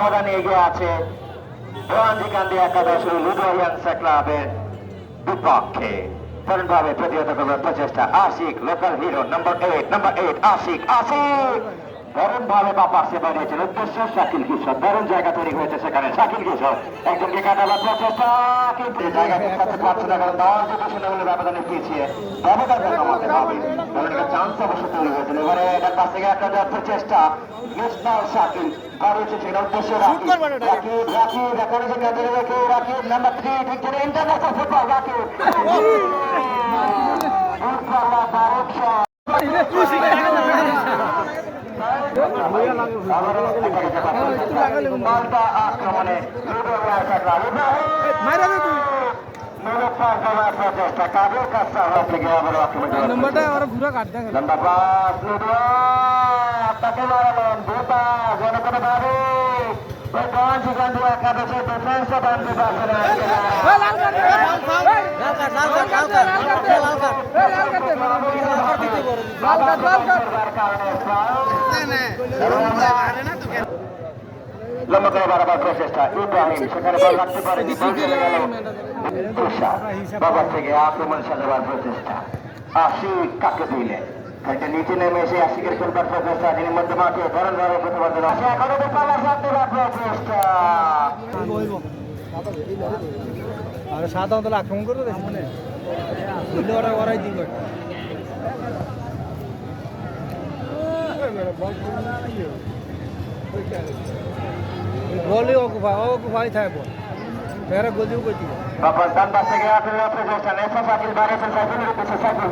ব্যবধানে এগিয়ে আছে রোহানজিকান্দি একাদশ লুডোয়ান্স ক্লাবের বিপক্ষে দারুণভাবে প্রতিহত করার প্রচেষ্টা Ashiq local hero number 8 Ashiq দারুণভাবে বা পাশে বাড়িয়েছেন উদ্দেশ্য শাকিল কিশোর দারুণ জায়গা তৈরি হয়েছে সেখানে শাকিল কিশোর একজনকে কাটাবার প্রচেষ্টা কিন্তু জায়গা ঠিক করতে পারছে না কারণ দল দুটো শূন্য ব্যবধানে পিছিয়ে ব্যবধান কমাতে হবে কারণ একটা চান্স অবশ্য তৈরি হয়েছিল এবারে এটার কাছ থেকে একটা দেওয়ার প্রচেষ্টা মিসনাল শাকিল বাড়িয়েছে সেটা উদ্দেশ্য রাকিব এখানে যে কাজে রেখে রাকিব নাম্বার 3 ঠিক করে ইন্টারন্যাশনাল ফুটবল রাকিব আক্রমণে নম্বরটা ওরা পুরো কাট দেন আপনাকে মারালেন বোতা জনগণভাবে ওই রোহানজিকান্দি একাদশের ডিফেন্সে বানতে পারছে না লম্বা করে বারবার প্রচেষ্টা ইব্রাহিম সেখানে বল রাখতে পারে বাবার থেকে আক্রমণ সাজাবার প্রচেষ্টা আশিক কাকে দিলেন এটা নিচে নেমে এসে আশিকের খেলবার প্রচেষ্টা তিনি মধ্যে মাঠে ধরন ধরে প্রতিবাদ এখনো পালা সাথে প্রচেষ্টা আর সাধারণত আক্রমণ করতে দেখছি মানে ওরা ওরাই দিল বলে ওকুফাই থাকবো মেয়েরা গদিও করছি বাবা ডান পাশ থেকে আক্রমণ প্রচেষ্টা নেশা সাকিল বাড়িয়েছেন সাইকেলের পিছনে সাইকেল